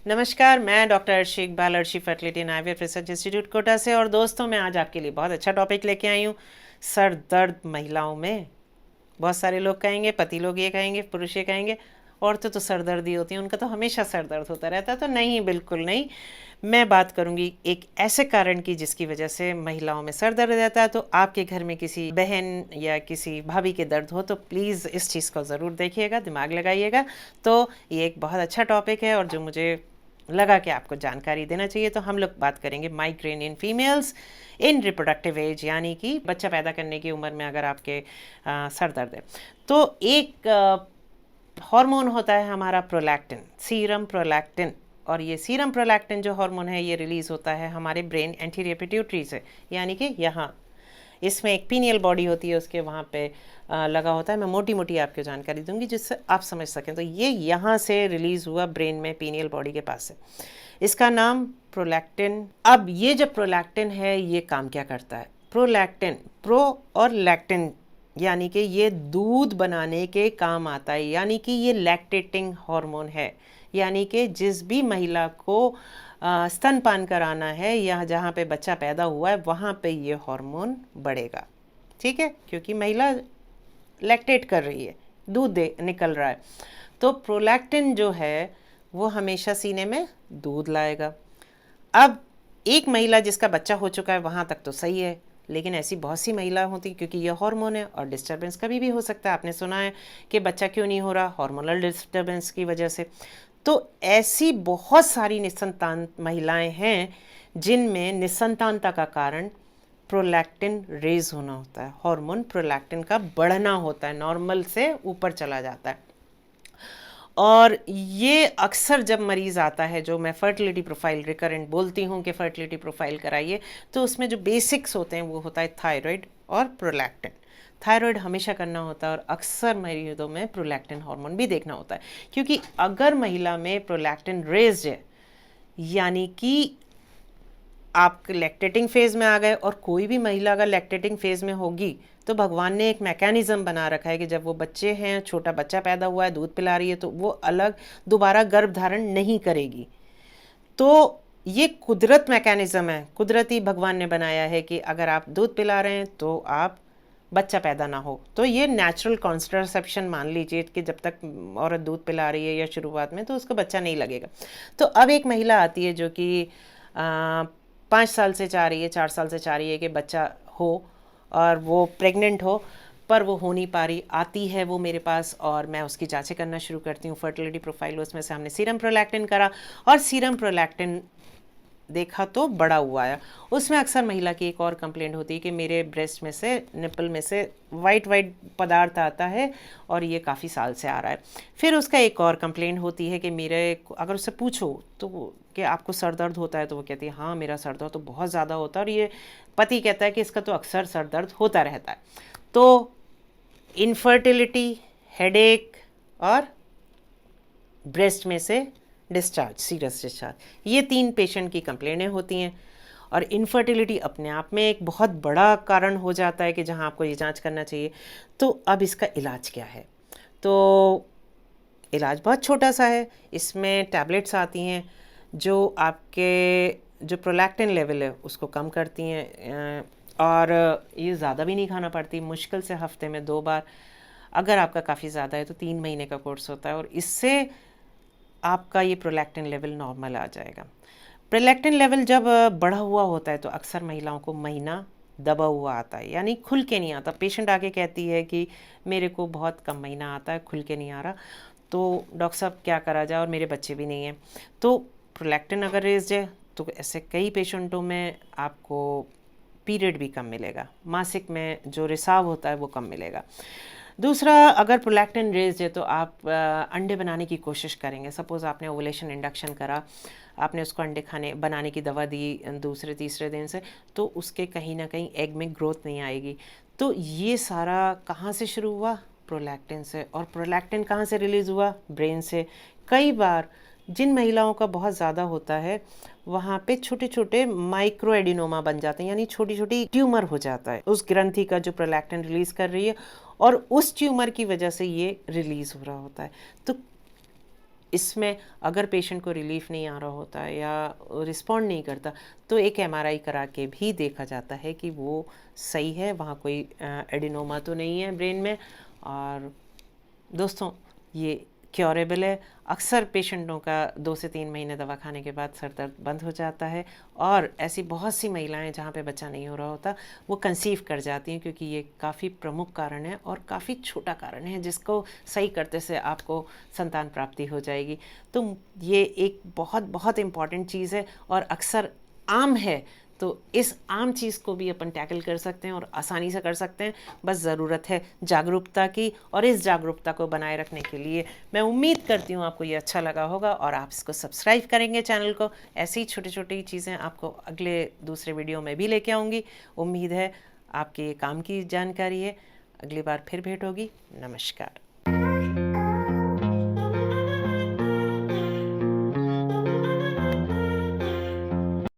नमस्कार, मैं doctor Arshi Iqbal, Arshi fertility and IVF research institute Kota से। और दोस्तों, मैं आज आपके लिए बहुत अच्छा टॉपिक लेके आई हूँ, सर दर्द महिलाओं में। बहुत सारे लोग कहेंगे, पति लोग ये कहेंगे, पुरुष ये कहेंगे, औरतें तो सर दर्द ही होती हैं, उनका तो हमेशा सर दर्द होता रहता है। तो नहीं, बिल्कुल नहीं। मैं बात करूंगी एक ऐसे कारण की जिसकी वजह से महिलाओं में सर दर्द रहता है। तो आपके घर में किसी बहन या किसी भाभी के दर्द हो तो प्लीज़ इस चीज़ को ज़रूर देखिएगा, दिमाग लगाइएगा। तो ये एक बहुत अच्छा टॉपिक है और जो मुझे लगा कि आपको जानकारी देना चाहिए। तो हम लोग बात करेंगे migraine in females in reproductive age, यानी कि बच्चा पैदा करने की उम्र में अगर आपके सर दर्द है। तो एक हार्मोन होता है हमारा प्रोलैक्टिन, सीरम प्रोलैक्टिन। और ये सीरम प्रोलैक्टिन जो हार्मोन है ये रिलीज़ होता है हमारे ब्रेन एंटीरियर पिट्यूटरी से, यानी कि यहाँ इसमें एक पीनियल बॉडी होती है, उसके वहाँ पे लगा होता है। मैं मोटी मोटी आपको जानकारी दूंगी जिससे आप समझ सकें। तो ये यहाँ से रिलीज़ हुआ ब्रेन में, पीनियल बॉडी के पास से। इसका नाम प्रोलैक्टिन। अब ये जब प्रोलैक्टिन है ये काम क्या करता है? प्रोलैक्टिन, प्रो और लैक्टिन, यानी कि ये दूध बनाने के काम आता है, यानी कि ये लैक्टेटिंग हार्मोन है। यानी कि जिस भी महिला को स्तनपान कराना है या जहाँ पे बच्चा पैदा हुआ है वहाँ पे ये हार्मोन बढ़ेगा, ठीक है, क्योंकि महिला लैक्टेट कर रही है, दूध दे निकल रहा है। तो प्रोलैक्टिन जो है वो हमेशा सीने में दूध लाएगा। अब एक महिला जिसका बच्चा हो चुका है वहाँ तक तो सही है, लेकिन ऐसी बहुत सी महिला होती, क्योंकि ये हार्मोन है और डिस्टर्बेंस कभी भी हो सकता है। आपने सुना है कि बच्चा क्यों नहीं हो रहा? हार्मोनल डिस्टर्बेंस की वजह से। तो ऐसी बहुत सारी निसंतान महिलाएं हैं जिनमें निसंतानता का कारण प्रोलैक्टिन रेज होना होता है, हार्मोन प्रोलैक्टिन का बढ़ना होता है, नॉर्मल से ऊपर चला जाता है। और ये अक्सर जब मरीज़ आता है, जो मैं फर्टिलिटी प्रोफाइल रिकरेंट बोलती हूँ कि फर्टिलिटी प्रोफाइल कराइए, तो उसमें जो बेसिक्स होते हैं वो होता है थायराइड और प्रोलैक्टिन। थायराइड हमेशा करना होता है और अक्सर मरीजों में प्रोलैक्टिन हार्मोन भी देखना होता है, क्योंकि अगर महिला में प्रोलैक्टिन रेज्ड है, यानी कि आप लैक्टेटिंग फेज़ में आ गए, और कोई भी महिला अगर लैक्टेटिंग फेज़ में होगी तो भगवान ने एक मैकेनिज़्म बना रखा है कि जब वो बच्चे हैं, छोटा बच्चा पैदा हुआ है, दूध पिला रही है, तो वो अलग दोबारा गर्भ धारण नहीं करेगी। तो ये कुदरत मैकेनिज़्म है, कुदरती भगवान ने बनाया है कि अगर आप दूध पिला रहे हैं तो आप बच्चा पैदा ना हो। तो ये नेचुरल कॉन्ट्रासेप्शन मान लीजिए कि जब तक औरत दूध पिला रही है या शुरुआत में, तो उसका बच्चा नहीं लगेगा। तो अब एक महिला आती है जो कि 5 साल से चाह रही है, 4 साल से चाह रही है कि बच्चा हो और वो प्रेग्नेंट हो, पर वो हो नहीं पा रही। आती है वो मेरे पास और मैं उसकी जांचें करना शुरू करती हूँ, फर्टिलिटी प्रोफाइल। उसमें से हमने सीरम प्रोलैक्टिन करा और सीरम प्रोलैक्टिन देखा तो बड़ा हुआ है। उसमें अक्सर महिला की एक और कंप्लेंट होती है कि मेरे ब्रेस्ट में से, निपल में से वाइट वाइट पदार्थ आता है और ये काफ़ी साल से आ रहा है। फिर उसका एक और कंप्लेंट होती है कि मेरे, अगर उससे पूछो तो कि आपको सर दर्द होता है, तो वो कहती है हाँ मेरा सर दर्द तो बहुत ज़्यादा होता है। और ये पति कहता है कि इसका तो अक्सर सर दर्द होता रहता है। तो इनफर्टिलिटी, हेडेक और ब्रेस्ट में से डिस्चार्ज, सीरस डिस्चार्ज, ये 3 पेशेंट की कंप्लेंटें होती हैं। और इनफर्टिलिटी अपने आप में एक बहुत बड़ा कारण हो जाता है कि जहां आपको ये जांच करना चाहिए। तो अब इसका इलाज क्या है? तो इलाज बहुत छोटा सा है। इसमें टैबलेट्स आती हैं जो आपके जो प्रोलैक्टिन लेवल है उसको कम करती हैं, और ये ज़्यादा भी नहीं खाना पड़ती, मुश्किल से हफ्ते में 2 बार। अगर आपका काफ़ी ज़्यादा है तो 3 महीने का कोर्स होता है और इससे आपका ये प्रोलैक्टिन लेवल नॉर्मल आ जाएगा। प्रोलैक्टिन लेवल जब बढ़ा हुआ होता है तो अक्सर महिलाओं को महीना दबा हुआ आता है, यानी खुल के नहीं आता। पेशेंट आके कहती है कि मेरे को बहुत कम महीना आता है, खुल के नहीं आ रहा, तो डॉक्टर साहब क्या करा जाए, और मेरे बच्चे भी नहीं हैं। तो प्रोलैक्टिन अगर रेज्ड है तो ऐसे कई पेशेंटों में आपको पीरियड भी कम मिलेगा, मासिक में जो रिसाव होता है वो कम मिलेगा। दूसरा, अगर प्रोलैक्टिन रेज्ड है तो आप अंडे बनाने की कोशिश करेंगे। सपोज़ आपने ओवुलेशन इंडक्शन करा, आपने उसको अंडे खाने बनाने की दवा दी दूसरे तीसरे दिन से, तो उसके कहीं ना कहीं एग में ग्रोथ नहीं आएगी। तो ये सारा कहाँ से शुरू हुआ? प्रोलैक्टिन से। और प्रोलैक्टिन कहाँ से रिलीज़ हुआ? ब्रेन से। कई बार जिन महिलाओं का बहुत ज़्यादा होता है वहाँ पे छोटे छोटे माइक्रो एडिनोमा बन जाते हैं, यानी छोटी छोटी ट्यूमर हो जाता है उस ग्रंथि का जो प्रोलैक्टिन रिलीज़ कर रही है, और उस ट्यूमर की वजह से ये रिलीज़ हो रहा होता है। तो इसमें अगर पेशेंट को रिलीफ नहीं आ रहा होता या रिस्पॉन्ड नहीं करता तो एक एमआरआई करा के भी देखा जाता है कि वो सही है, वहाँ कोई एडिनोमा तो नहीं है ब्रेन में। और दोस्तों ये क्योरेबल है। अक्सर पेशेंटों का 2 से 3 महीने दवा खाने के बाद सर दर्द बंद हो जाता है, और ऐसी बहुत सी महिलाएं जहाँ पे बच्चा नहीं हो रहा होता वो कंसीव कर जाती हैं, क्योंकि ये काफ़ी प्रमुख कारण है और काफ़ी छोटा कारण है जिसको सही करते से आपको संतान प्राप्ति हो जाएगी। तो ये एक बहुत बहुत इम्पॉर्टेंट चीज़ है और अक्सर आम है, तो इस आम चीज़ को भी अपन टैकल कर सकते हैं और आसानी से कर सकते हैं। बस ज़रूरत है जागरूकता की, और इस जागरूकता को बनाए रखने के लिए मैं उम्मीद करती हूँ आपको ये अच्छा लगा होगा और आप इसको सब्सक्राइब करेंगे चैनल को। ऐसी छोटी छोटी चीज़ें आपको अगले दूसरे वीडियो में भी लेके आऊँगी। उम्मीद है आपके ये काम की जानकारी है। अगली बार फिर भेंट होगी। नमस्कार।